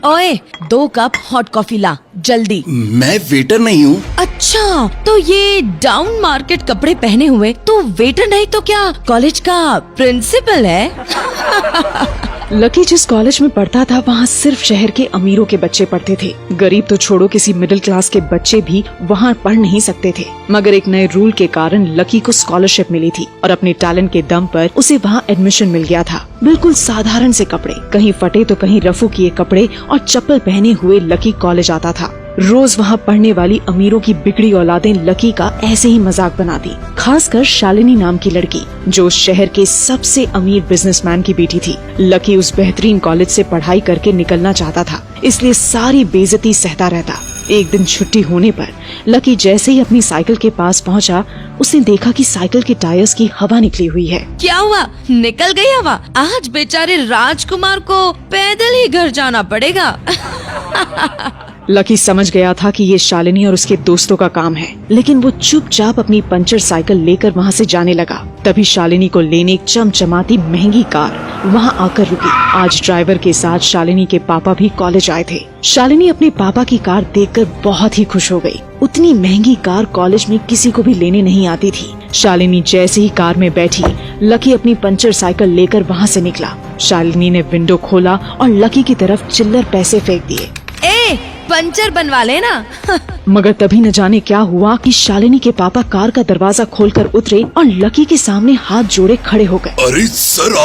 ओए 2 cup hot coffee ला जल्दी। मैं वेटर नहीं हूँ। अच्छा, तो ये डाउन मार्केट कपड़े पहने हुए तो वेटर नहीं तो क्या कॉलेज का प्रिंसिपल है? लकी जिस कॉलेज में पढ़ता था वहाँ सिर्फ शहर के अमीरों के बच्चे पढ़ते थे। गरीब तो छोड़ो, किसी मिडिल क्लास के बच्चे भी वहाँ पढ़ नहीं सकते थे। मगर एक नए रूल के कारण लकी को स्कॉलरशिप मिली थी और अपने टैलेंट के दम पर उसे वहाँ एडमिशन मिल गया था। बिल्कुल साधारण से कपड़े, कहीं फटे तो कहीं रफू किए कपड़े और चप्पल पहने हुए लकी कॉलेज आता था। रोज वहाँ पढ़ने वाली अमीरों की बिगड़ी औलादें लकी का ऐसे ही मजाक बनाती, खासकर शालिनी नाम की लड़की जो उस शहर के सबसे अमीर बिजनेसमैन की बेटी थी। लकी उस बेहतरीन कॉलेज से पढ़ाई करके निकलना चाहता था, इसलिए सारी बेइज्जती सहता रहता। एक दिन छुट्टी होने पर लकी जैसे ही अपनी साइकिल के पास पहुंचा, उसने देखा कि साइकिल के टायर्स की हवा निकली हुई है। क्या हुआ? निकल गई हवा? आज बेचारे राजकुमार को पैदल ही घर जाना पड़ेगा। लकी समझ गया था कि ये शालिनी और उसके दोस्तों का काम है, लेकिन वो चुपचाप अपनी पंचर साइकिल लेकर वहाँ से जाने लगा। तभी शालिनी को लेने एक चमचमाती महंगी कार वहाँ आकर रुकी। आज ड्राइवर के साथ शालिनी के पापा भी कॉलेज आए थे। शालिनी अपने पापा की कार देखकर बहुत ही खुश हो गई। उतनी महंगी कार कॉलेज में किसी को भी लेने नहीं आती थी। शालिनी जैसे ही कार में बैठी, लकी अपनी पंचर साइकिल लेकर वहाँ से निकला। शालिनी ने विंडो खोला और लकी की तरफ चिल्लर पैसे फेंक दिए। पंचर बनवा लेना। मगर तभी न जाने क्या हुआ कि शालिनी के पापा कार का दरवाजा खोलकर उतरे और लकी के सामने हाथ जोड़े खड़े हो गए। अरे सर,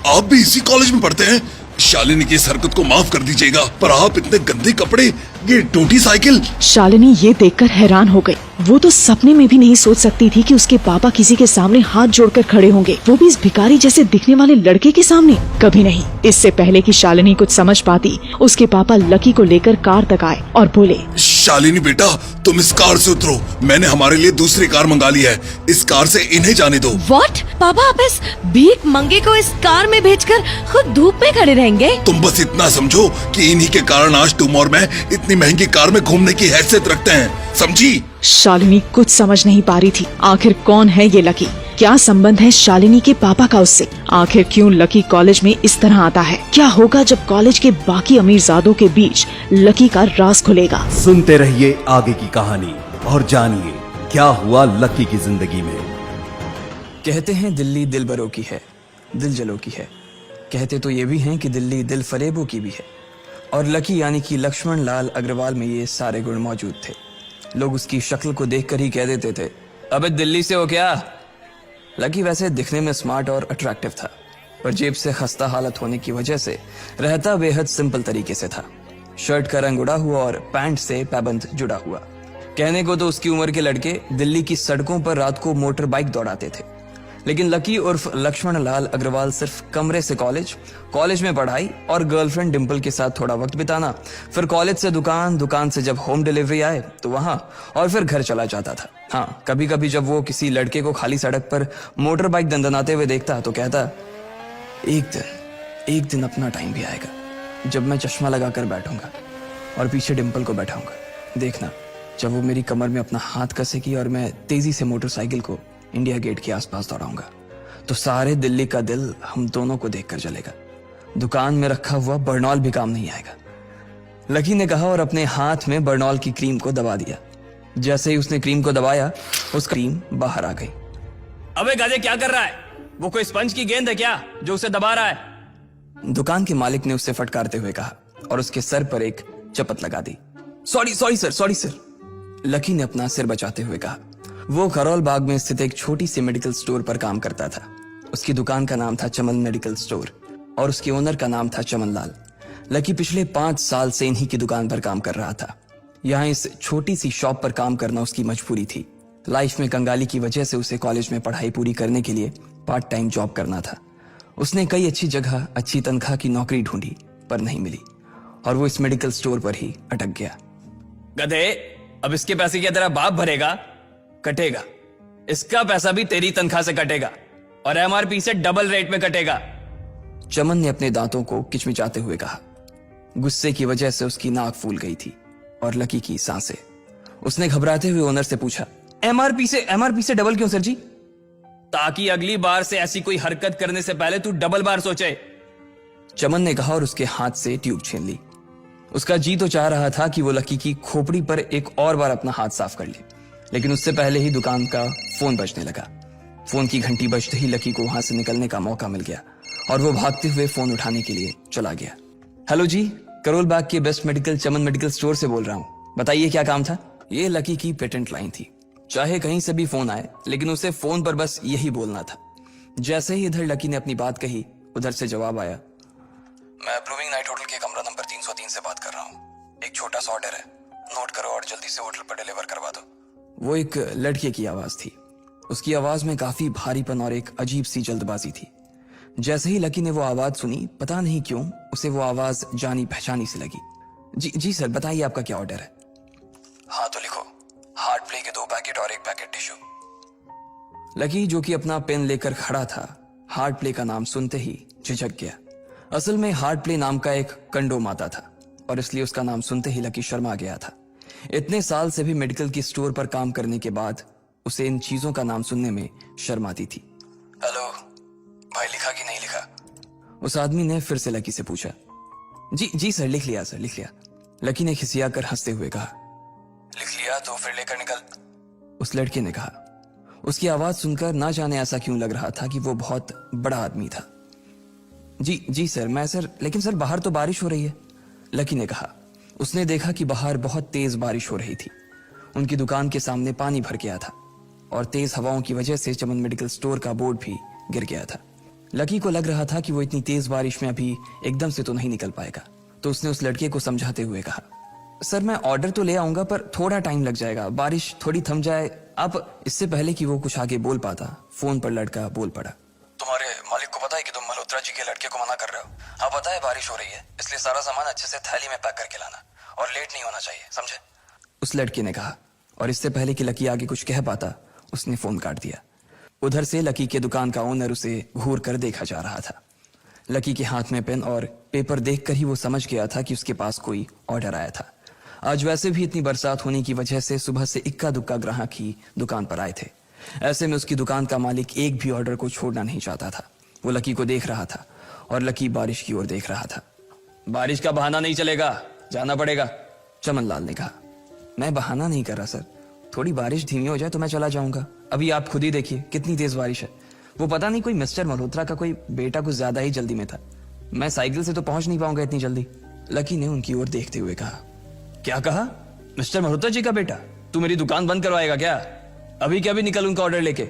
आप भी इसी कॉलेज में पढ़ते हैं? शालिनी की इस हरकत को माफ कर दीजिएगा, पर आप इतने गंदे कपड़े, ये टूटी साइकिल। शालिनी ये देखकर हैरान हो गई। वो तो सपने में भी नहीं सोच सकती थी कि उसके पापा किसी के सामने हाथ जोड़कर खड़े होंगे, वो भी इस भिखारी जैसे दिखने वाले लड़के के सामने। कभी नहीं। इससे पहले कि शालिनी कुछ समझ पाती, उसके पापा लकी को लेकर कार तक आए और बोले, शालिनी बेटा, तुम इस कार से उतरो। मैंने हमारे लिए दूसरी कार मंगा ली है, इस कार से इन्हें जाने दो। व्हाट? पापा आप इस भीख मंगे को इस कार में भेजकर खुद धूप में खड़े रहेंगे? तुम बस इतना समझो कि इन्हीं के कारण आज तुम और मैं इतनी महंगी कार में घूमने की हैसियत रखते हैं, समझी? शालिनी कुछ समझ नहीं पा रही थी। आखिर कौन है ये लकी? क्या संबंध है शालिनी के पापा का उससे? आखिर क्यों लकी कॉलेज में इस तरह आता है? क्या होगा जब कॉलेज के बाकी अमीरजादों के बीच लकी का राज खुलेगा? सुनते रहिए आगे की कहानी और जानिए क्या हुआ लकी की जिंदगी में। कहते हैं दिल्ली दिल बरों की है, दिल जलों की है। कहते तो ये भी हैं कि दिल्ली दिल फरेबों की भी है। और लकी यानी कि लक्ष्मण लाल अग्रवाल में ये सारे गुण मौजूद थे। लोग उसकी शक्ल को देखकर ही कह देते थे, अबे दिल्ली से हो क्या? लकी वैसे दिखने में स्मार्ट और अट्रैक्टिव था, पर जेब से खस्ता हालत होने की वजह से रहता बेहद सिंपल तरीके से था। शर्ट का रंग उड़ा हुआ और पैंट से पैबंद जुड़ा हुआ। कहने को तो उसकी उम्र के लड़के दिल्ली की सड़कों पर रात को मोटर बाइक दौड़ाते थे, लेकिन लकी उर्फ लक्ष्मण लाल अग्रवाल सिर्फ कमरे से कॉलेज में पढ़ाई और गर्लफ्रेंड डिम्पल के साथ थोड़ा वक्त बिताना, फिर कॉलेज से दुकान, दुकान से जब होम डिलीवरी आए तो वहां, और फिर घर चला जाता था। हाँ, कभी कभी जब वो किसी लड़के को खाली सड़क पर मोटर बाइक दंदनाते हुए देखता तो कहता, एक दिन अपना टाइम भी आएगा जब मैं चश्मा लगाकर बैठूंगा और पीछे डिम्पल को बैठाऊंगा। देखना, जब वो मेरी कमर में अपना हाथ कसेगी और मैं तेजी से मोटरसाइकिल को इंडिया गेट के आसपास दौड़ाऊंगा, तो सारे दिल्ली का दिल हम दोनों को देखकर जलेगा। दुकान में रखा हुआ बर्नॉल भी काम नहीं आएगा। लकी ने कहा और अपने हाथ में बर्नॉल की क्रीम को दबा दिया। जैसे ही उसने क्रीम को दबाया, उस क्रीम बाहर आ गई। अबे गाजे क्या कर रहा है? वो कोई स्पंज की गेंद है क्या जो उसे दबा रहा है? दुकान के मालिक ने उससे फटकारते हुए कहा और उसके सर पर एक चपत लगा दी। Sorry sir. लकी ने अपना सिर बचाते हुए कहा। वो खरौल बाग में स्थित एक छोटी सी मेडिकल स्टोर पर काम करता था। उसकी दुकान का नाम था चमन मेडिकल स्टोर और उसके ओनर का नाम था चमन लाल। लकी पिछले 5 साल से इन्हीं की दुकान पर काम कर रहा था। यहाँ इस छोटी सी शॉप पर काम करना उसकी मजबूरी थी। लाइफ में कंगाली की वजह से उसे कॉलेज में पढ़ाई पूरी करने के लिए पार्ट टाइम जॉब करना था। उसने कई अच्छी जगह अच्छी तनख्वाह की नौकरी ढूंढी पर नहीं मिली और वो इस मेडिकल स्टोर पर ही अटक गया। गधे, अब इसके पैसे क्या तेरा बाप भरेगा? कटेगा। इसका पैसा भी तेरी तनख्वाह से कटेगा और एमआरपी से डबल रेट में कटेगा। चमन ने अपने दांतों को किचमिचाते हुए कहा। गुस्से की वजह से उसकी नाक फूल गई थी और लकी की सांसें। उसने घबराते हुए ओनर से पूछा, एमआरपी से डबल क्यों सर जी? ताकि अगली बार से ऐसी कोई हरकत करने से पहले तू डबल बार सोचे, चमन ने कहा और उसके हाथ से ट्यूब छीन ली। उसका जी तो चाह रहा था कि वो लकी की खोपड़ी पर एक और बार अपना हाथ साफ कर ले, लेकिन उससे पहले ही दुकान का फोन बजने लगा। फोन की घंटी बजते ही लकी को वहां से निकलने का मौका मिल गया और वो भागते हुए फोन उठाने के लिए चला गया। हेलो जी, करोल बाग के बेस्ट मेडिकल चमन मेडिकल स्टोर से बोल रहा हूँ, बताइए क्या काम था। ये लकी की पेटेंट लाइन थी, चाहे कहीं से भी फोन आए लेकिन उसे फोन पर बस यही बोलना था। जैसे ही इधर लकी ने अपनी बात कही, उधर से जवाब आया, मैं ब्लूमिंग नाइट होटल के कमरा नंबर 303 से बात कर रहा हूँ। एक छोटा सा ऑर्डर है, नोट करो और जल्दी से होटल पर डिलीवर करवा दो। वो एक लड़के की आवाज थी। उसकी आवाज में काफी भारीपन और एक अजीब सी जल्दबाजी थी। जैसे ही लकी ने वो आवाज सुनी, पता नहीं क्यों उसे वो आवाज जानी पहचानी सी लगी। जी सर, बताइए आपका क्या ऑर्डर है। हाँ तो लिखो, हार्ट प्ले के 2 पैकेट और 1 पैकेट टिश्यू। लकी जो कि अपना पेन लेकर खड़ा था, हार्ट प्ले का नाम सुनते ही झिझक गया। असल में हार्ट प्ले नाम का एक कंडोम आता था और इसलिए उसका नाम सुनते ही लकी शर्मा गया था। इतने साल से भी मेडिकल की स्टोर पर काम करने के बाद उसे इन चीजों का नाम सुनने में शर्म आती थी। हेलो भाई, लिखा कि नहीं लिखा? उस आदमी ने फिर से लकी से पूछा। जी सर, लिख लिया सर, लिख लिया। लकी ने खिसियाकर हंसते हुए कहा। लिख लिया तो फिर लेकर निकल, उस लड़के ने कहा। उसकी आवाज सुनकर ना जाने ऐसा क्यों लग रहा था कि वो बहुत बड़ा आदमी था। जी सर, मैं सर, लेकिन सर बाहर तो बारिश हो रही है, लकी ने कहा। उसने देखा कि बाहर बहुत तेज बारिश हो रही थी। उनकी दुकान के सामने पानी भर गया था और तेज हवाओं की वजह से चमन मेडिकल स्टोर का बोर्ड भी गिर गया था। लकी को लग रहा था कि वो इतनी तेज बारिश में अभी एकदम से तो नहीं निकल पाएगा, तो उसने उस लड़के को समझाते हुए कहा, सर मैं ऑर्डर तो ले आऊंगा पर थोड़ा टाइम लग जाएगा, बारिश थोड़ी थम जाए आप। इससे पहले कि वो कुछ आगे बोल पाता, फोन पर लड़का बोल पड़ा। तुम्हारे मालिक को पता है कि तुम मल्होत्रा जी के लड़के को मना कर रहे हो? हाँ पता है, बारिश हो रही है, इसलिए सारा सामान अच्छे से थैली में पैक करके लाना और लेट नहीं होना चाहिए, समझे? उस लड़के ने कहा और इससे पहले कि लकी आगे कुछ कह पाता, उसने फोन काट दिया। उधर से लकी के दुकान का ओनर उसे घूर कर देखा जा रहा था। लकी के हाथ में पेन और पेपर देखकर ही वो समझ गया था कि उसके पास कोई ऑर्डर आया था। आज वैसे भी इतनी बरसात होने की वजह से सुबह से इक्का दुक्का ग्राहक ही दुकान पर आए थे। ऐसे में उसकी दुकान का मालिक एक भी ऑर्डर को छोड़ना नहीं चाहता था। वो लकी को देख रहा था और लकी बारिश की ओर देख रहा था। बारिश का बहाना नहीं चलेगा, जाना पड़ेगा, चमन लाल ने कहा। मैं बहाना नहीं कर रहा सर, थोड़ी बारिश धीमी हो जाए तो मैं चला जाऊंगा। अभी आप खुद ही देखिए कितनी तेज बारिश है। वो पता नहीं कोई मिस्टर मल्होत्रा का कोई बेटा कुछ ज्यादा ही जल्दी में था, मैं साइकिल से तो पहुंच नहीं पाऊंगा इतनी जल्दी। लकी ने उनकी ओर देखते हुए कहा। क्या कहा? मिस्टर मल्होत्रा जी का बेटा? तू मेरी दुकान बंद करवाएगा क्या? अभी क्या भी निकल उनका ऑर्डर लेके,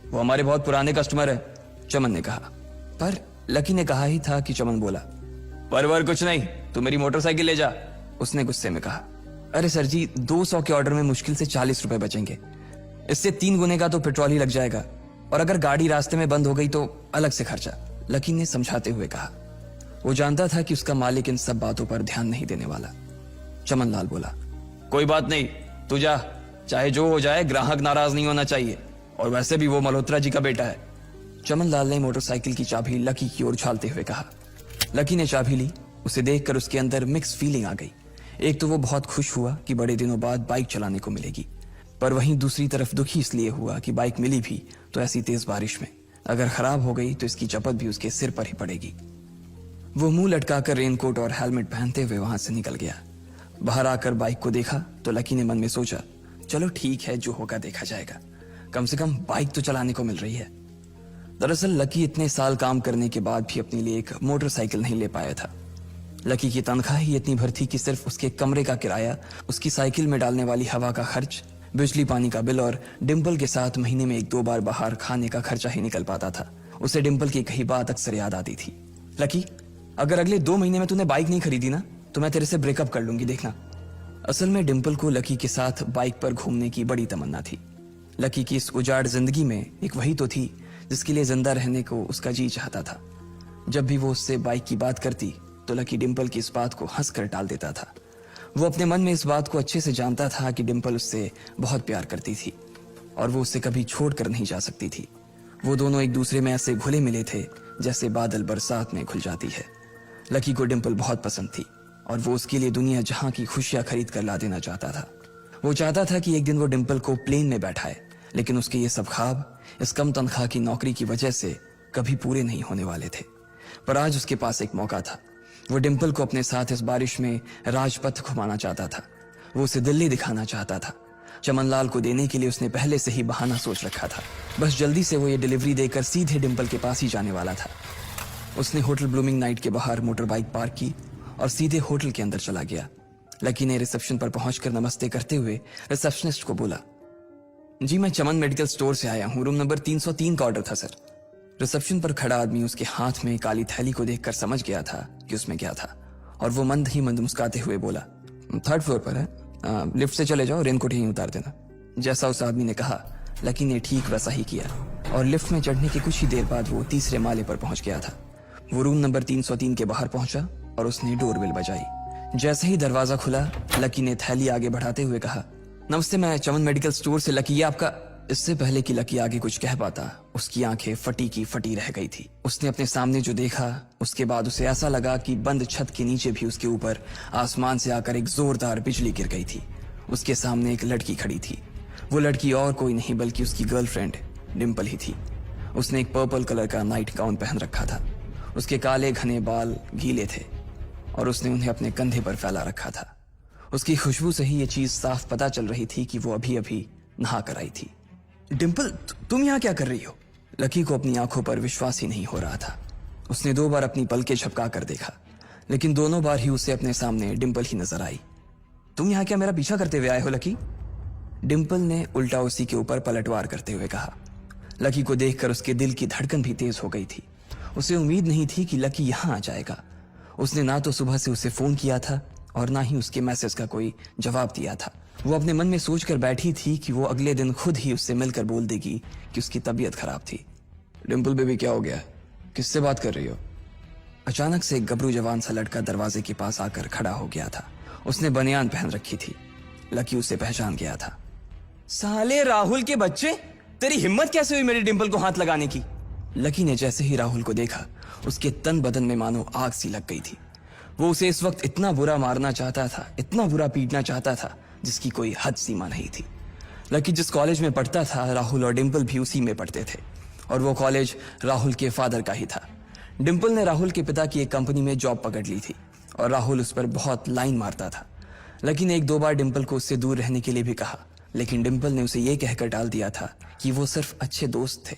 वो हमारे बहुत पुराने कस्टमर है, चमन ने कहा। पर लकी ने कहा ही था कि चमन बोला। पर कुछ नहीं, तू मेरी मोटरसाइकिल ले जा, उसने गुस्से में कहा। अरे सर जी, 200 के ऑर्डर में मुश्किल से 40 रुपए बचेंगे, इससे 3 गुने का तो पेट्रोल ही लग जाएगा, और अगर गाड़ी रास्ते में बंद हो गई तो अलग से खर्चा, लकी ने समझाते हुए कहा। वो जानता था कि उसका मालिक इन सब बातों पर ध्यान नहीं देने वाला। चमन लाल बोला, कोई बात नहीं, तू जा, चाहे जो हो जाए ग्राहक नाराज नहीं होना चाहिए, और वैसे भी वो मल्होत्रा जी का बेटा है। चमन लाल ने मोटरसाइकिल की चाबी लकी की ओर उछालते हुए कहा। लकी ने चाबी ली। उसे देखकर उसके अंदर मिक्स फीलिंग आ गई। एक तो वो बहुत खुश हुआ कि बड़े दिनों बाद बाइक चलाने को मिलेगी, पर वहीं दूसरी तरफ दुखी इसलिए हुआ कि बाइक मिली भी तो ऐसी तेज बारिश में, अगर खराब हो गई तो इसकी चपत भी उसके सिर पर ही पड़ेगी। वो मुंह लटकाकर रेनकोट और हेलमेट पहनते हुए वहां से निकल गया। बाहर आकर बाइक को देखा तो लकी ने मन में सोचा, चलो ठीक है, जो होगा देखा जाएगा, कम से कम बाइक तो चलाने को मिल रही है। दरअसल लकी इतने साल काम करने के बाद भी अपने लिए एक मोटरसाइकिल नहीं ले पाया था। लकी की तनख्वाह ही इतनी भर थी कि सिर्फ उसके कमरे का किराया, उसकी साइकिल में डालने वाली हवा का खर्च, बिजली पानी का बिल और डिम्पल के साथ महीने में 1-2 बार बाहर खाने का खर्चा ही निकल पाता था। उसे डिम्पल की कही बात अक्सर याद आती थी। लकी, अगर अगले 2 महीने में तूने बाइक नहीं खरीदी ना तो मैं तेरे से ब्रेकअप कर लूंगी, देखना। असल में डिम्पल को लकी के साथ बाइक पर घूमने की बड़ी तमन्ना थी। लकी की इस उजाड़ जिंदगी में एक वही तो थी जिसके लिए जिंदा रहने को उसका जी चाहता था। जब भी वो उससे बाइक की बात करती तो लकी डिम्पल की इस बात को हंसकर टाल देता था। वो अपने मन में इस बात को अच्छे से जानता था कि डिम्पल उससे बहुत प्यार करती थी और वो उससे कभी छोड़कर नहीं जा सकती थी। वो दोनों एक दूसरे में ऐसे घुले मिले थे जैसे बादल बरसात में घुल जाती है। लकी को डिम्पल बहुत पसंद थी और वो उसके लिए दुनिया जहां की खुशियां खरीद कर ला देना चाहता था। वो चाहता था कि एक दिन वो डिम्पल को प्लेन में बैठाए, लेकिन उसके ये सब ख्वाब इस कम तनख्वाह की नौकरी की वजह से कभी पूरे नहीं होने वाले थे। पर आज उसके पास एक मौका था वो डिम्पल को अपने साथ इस बारिश में राजपथ घुमाना चाहता था। वो उसे दिल्ली दिखाना चाहता था। चमनलाल को देने के लिए उसने पहले से ही बहाना सोच रखा था। बस जल्दी से वो ये डिलीवरी देकर सीधे डिम्पल के पास ही जाने वाला था। उसने होटल ब्लूमिंग नाइट के बाहर मोटर बाइक पार्क की और सीधे होटल के अंदर चला गया। लकी ने रिसेप्शन पर पहुंचकर नमस्ते करते हुए रिसेप्शनिस्ट को बोला, जी मैं चमन मेडिकल स्टोर से आया हूं, रूम नंबर 303 का ऑर्डर था सर। रिसेप्शन पर खड़ा आदमी उसके हाथ में काली थैली को देखकर समझ गया था कि उसमें क्या था और वो मंद ही मंद मुस्कुराते हुए बोला, 3rd फ्लोर पर है, लिफ्ट से चले जाओ, रेनकोट यहीं उतार देना। जैसा उस आदमी ने कहा लकी ने ठीक वैसा ही किया और लिफ्ट में चढ़ने के कुछ ही देर बाद वो तीसरे माले पर पहुंच गया था। वो रूम नंबर 303 के बाहर पहुंचा और उसने डोरबेल बजाई। जैसे ही दरवाजा खुला लकी ने थैली आगे बढ़ाते हुए कहा, नमस्ते, मैं चमन मेडिकल स्टोर से लकी, ये आपका। इससे पहले कि लकी आगे कुछ कह पाता उसकी आंखें फटी की फटी रह गई थी। उसने अपने सामने जो देखा उसके बाद उसे ऐसा लगा कि बंद छत के नीचे भी उसके ऊपर आसमान से आकर एक जोरदार बिजली गिर गई थी। उसके सामने एक लड़की खड़ी थी। वो लड़की और कोई नहीं बल्कि उसकी गर्लफ्रेंड डिम्पल ही थी। उसने एक पर्पल कलर का नाइट गाउन पहन रखा था। उसके काले घने बाल गीले थे और उसने उन्हें अपने कंधे पर फैला रखा था। उसकी खुशबू से ही ये चीज साफ पता चल रही थी कि वो अभी अभी नहा कर आई थी। डिम्पल, तुम यहाँ क्या कर रही हो? लकी को अपनी आंखों पर विश्वास ही नहीं हो रहा था। उसने 2 बार अपनी पलकें झपका कर देखा, लेकिन दोनों बार ही उसे अपने सामने डिम्पल ही नजर आई। तुम यहाँ क्या मेरा पीछा करते हुए आए हो लकी? डिम्पल ने उल्टा उसी के ऊपर पलटवार करते हुए कहा। लकी को देखकर उसके दिल की धड़कन भी तेज हो गई थी। उसे उम्मीद नहीं थी कि लकी यहाँ आ जाएगा। उसने ना तो सुबह से उसे फोन किया था और ना ही उसके मैसेज का कोई जवाब दिया था। वो अपने मन में सोचकर बैठी थी कि वो अगले दिन खुद ही उससे मिलकर बोल देगी कि उसकी तबीयत खराब थी। डिम्पल बेबी, क्या हो गया? किससे बात कर रही हो? अचानक से एक गबरू जवान सा लड़का दरवाजे के पास आकर खड़ा हो गया था। उसने बनियान पहन रखी थी। लकी उसे पहचान गया था। साले राहुल के बच्चे, तेरी हिम्मत कैसे हुई मेरी डिम्पल को हाथ लगाने की? लकी ने जैसे ही राहुल को देखा उसके तन बदन में मानो आग सी लग गई थी। वो उसे इस वक्त इतना बुरा मारना चाहता था, इतना बुरा पीटना चाहता था जिसकी कोई हद सीमा नहीं थी। लकी जिस कॉलेज में पढ़ता था राहुल और डिम्पल भी उसी में पढ़ते थे और वो कॉलेज राहुल के फादर का ही था। डिम्पल ने राहुल के पिता की एक कंपनी में जॉब पकड़ ली थी और राहुल उस पर बहुत लाइन मारता था। लकी ने 1-2 बार डिम्पल को उससे दूर रहने के लिए भी कहा, लेकिन डिम्पल ने उसे ये कहकर टाल दिया था कि वो सिर्फ अच्छे दोस्त थे।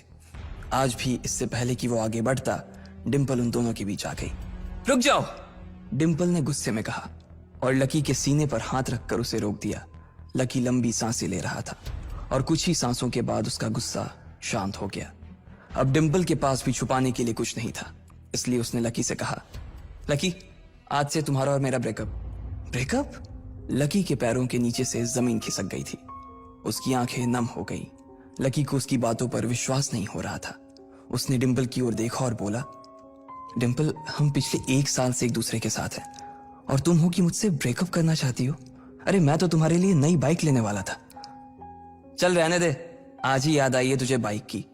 आज भी इससे पहले कि वो आगे बढ़ता डिम्पल उन दोनों के बीच आ गई। रुक जाओ, डिम्पल ने गुस्से में कहा और लकी के सीने पर हाथ रखकर उसे रोक दिया। लकी लंबी सांसें ले रहा था और कुछ ही सांसों के बाद उसका गुस्सा शांत हो गया। अब डिम्पल के पास भी छुपाने के लिए कुछ नहीं था, इसलिए उसने लकी से कहा, लकी, आज से तुम्हारा और मेरा ब्रेकअप। ब्रेकअप? लकी के पैरों के नीचे से जमीन खिसक गई थी। उसकी आंखें नम हो गई। लकी को उसकी बातों पर विश्वास नहीं हो रहा था। उसने डिम्पल की ओर देखा और बोला, डिम्पल, हम पिछले 1 साल से एक दूसरे के साथ हैं और तुम हो कि मुझसे ब्रेकअप करना चाहती हो? अरे मैं तो तुम्हारे लिए नई बाइक लेने वाला था। चल रहने दे, आज ही याद आई है तुझे बाइक की।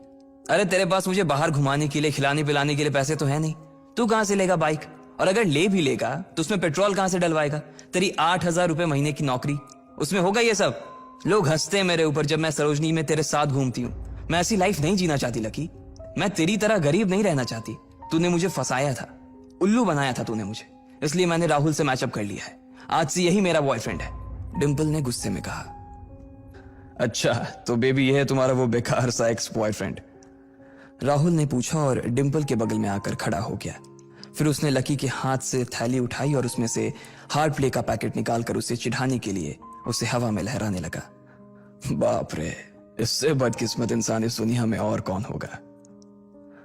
अरे तेरे पास मुझे बाहर घुमाने के लिए, खिलाने पिलाने के लिए पैसे तो है नहीं। तू कहां से लेगा बाइक? और अगर ले भी लेगा तो उसमें पेट्रोल कहां से डलवाएगा? तेरी 8,000 रुपए महीने की नौकरी, उसमें होगा ये सब? लोग हंसते हैं मेरे ऊपर जब मैं सरोजनी में तेरे साथ घूमती हूँ। मैं ऐसी लाइफ नहीं जीना चाहती लकी। मैं तेरी तरह गरीब नहीं रहना चाहती। तूने मुझे फंसाया था, उल्लू बनाया था तूने मुझे, इसलिए मैंने राहुल से मैचअप कर लिया है। आज से यही मेरा बॉयफ्रेंड है, डिम्पल ने गुस्से में कहा। अच्छा, तो बेबी ये है तुम्हारा वो बेकार सा एक्स बॉयफ्रेंड? राहुल ने पूछा और डिम्पल के बगल में आकर खड़ा हो गया। फिर उसने लकी के हाथ से थैली उठाई और उसमें से हार्ड प्ले का पैकेट निकालकर उसे चिढ़ाने के लिए उसे हवा में लहराने लगा। बाप रे, इससे बदकिस्मत इंसान इस दुनिया में और कौन होगा?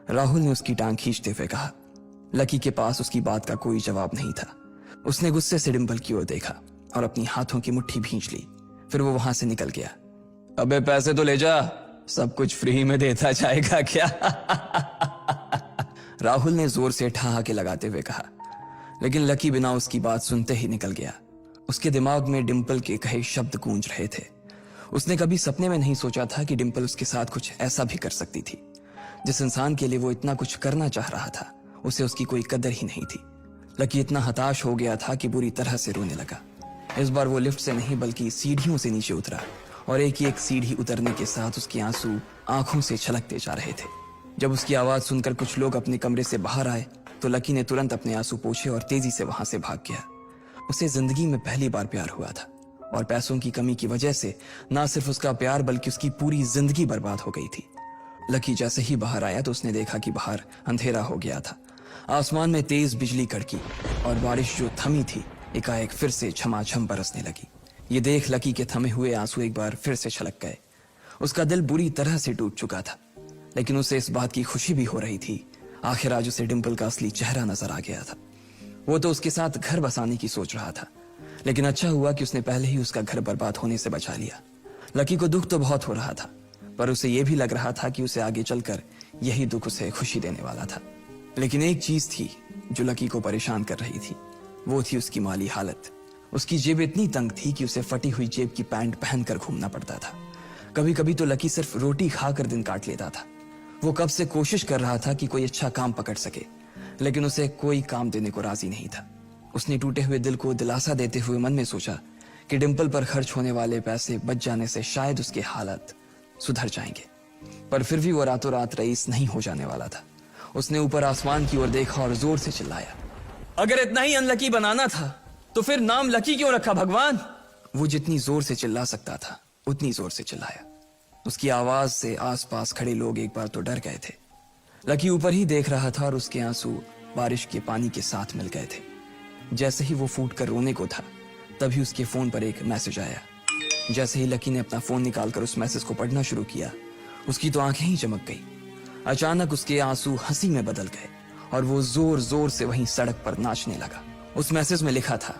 राहुल ने उसकी टांग खींचते हुए कहा। लकी के पास उसकी बात का कोई जवाब नहीं था। उसने गुस्से से डिम्पल की ओर देखा और अपनी हाथों की मुट्ठी भींच ली। फिर वो वहां से निकल गया। अबे पैसे तो ले जा, सब कुछ फ्री में देता जाएगा क्या? राहुल ने जोर से ठहाके लगाते हुए कहा, लेकिन लकी बिना उसकी बात सुनते ही निकल गया। उसके दिमाग में डिम्पल के कहे शब्द गूंज रहे थे। उसने कभी सपने में नहीं सोचा था कि डिम्पल उसके साथ कुछ ऐसा भी कर सकती थी। जिस इंसान के लिए वो इतना कुछ करना चाह रहा था उसे उसकी कोई कदर ही नहीं थी। लकी इतना हताश हो गया था कि बुरी तरह से रोने लगा। इस बार वो लिफ्ट से नहीं बल्कि सीढ़ियों से नीचे उतरा और एक ही एक सीढ़ी उतरने के साथ उसके आंसू आंखों से छलकते जा रहे थे। जब उसकी आवाज सुनकर कुछ लोग अपने कमरे से बाहर आए तो लकी ने तुरंत अपने आंसू पोंछे और तेजी से वहां से भाग गया। उसे जिंदगी में पहली बार प्यार हुआ था और पैसों की कमी की वजह से ना सिर्फ उसका प्यार बल्कि उसकी पूरी जिंदगी बर्बाद हो गई थी। लकी जैसे ही बाहर आया तो उसने देखा कि बाहर अंधेरा हो गया था। आसमान में तेज बिजली कड़की और बारिश जो थमी थी एकाएक फिर से झमाझम बरसने लगी। ये देख लकी के थमे हुए आंसू एक बार फिर से छलक गए। उसका दिल बुरी तरह से टूट चुका था, लेकिन उसे इस बात की खुशी भी हो रही थी। आखिर आज उसे डिंपल का असली चेहरा नजर आ गया था। वो तो उसके साथ घर बसाने की सोच रहा था, लेकिन अच्छा हुआ कि उसने पहले ही उसका घर बर्बाद होने से बचा लिया। लकी को दुख तो बहुत हो रहा था, पर उसे यह भी लग रहा था कि उसे आगे चलकर यही दुख उसे खुशी देने वाला था। लेकिन एक चीज थी जो लकी को परेशान कर रही थी, वो थी उसकी माली हालत। उसकी जेब इतनी तंग थी कि उसे फटी हुई जेब की पैंट पहनकर घूमना पड़ता था। कभी कभी तो लकी सिर्फ रोटी खाकर दिन काट लेता था। वो कब से कोशिश कर रहा था कि कोई अच्छा काम पकड़ सके, लेकिन उसे कोई काम देने को राजी नहीं था। उसने टूटे हुए दिल को दिलासा देते हुए मन में सोचा कि डिंपल पर खर्च होने वाले पैसे बच जाने से शायद उसके हालत सुधर जाएंगे, पर फिर भी वो रातों रात रईस नहीं हो जाने वाला था। उसने ऊपर आसमान की ओर देखा और जोर से चिल्लाया, अगर इतना ही अनलकी बनाना था तो फिर नाम लकी क्यों रखा भगवान? वो जितनी जोर से चिल्ला सकता था उतनी जोर से चिल्लाया। उसकी आवाज से आसपास खड़े लोग एक बार तो डर गए थे। लकी ऊपर ही देख रहा था और उसके आंसू बारिश के पानी के साथ मिल गए थे। जैसे ही वो फूट कर रोने को था, तभी उसके फोन पर एक मैसेज आया। जैसे ही लकी ने अपना फोन निकालकर उस मैसेज को पढ़ना शुरू किया, उसकी तो आंखें ही चमक गई। अचानक उसके आंसू हंसी में बदल गए और वो जोर जोर से वहीं सड़क पर नाचने लगा। उस मैसेज में लिखा था,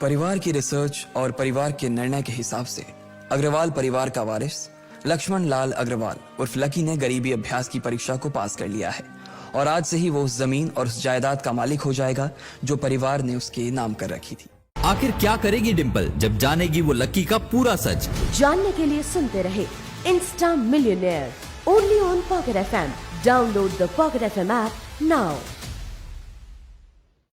परिवार की रिसर्च और परिवार के निर्णय के हिसाब से अग्रवाल परिवार का वारिस लक्ष्मण लाल अग्रवाल उर्फ लकी ने गरीबी अभ्यास की परीक्षा को पास कर लिया है और आज से ही वो उस जमीन और उस जायदाद का मालिक हो जाएगा जो परिवार ने उसके नाम कर रखी थी। आखिर क्या करेगी डिंपल जब जानेगी वो लकी का पूरा सच? जानने के लिए सुनते रहे Insta millionaire only on pocket FM। Download the pocket FM app now.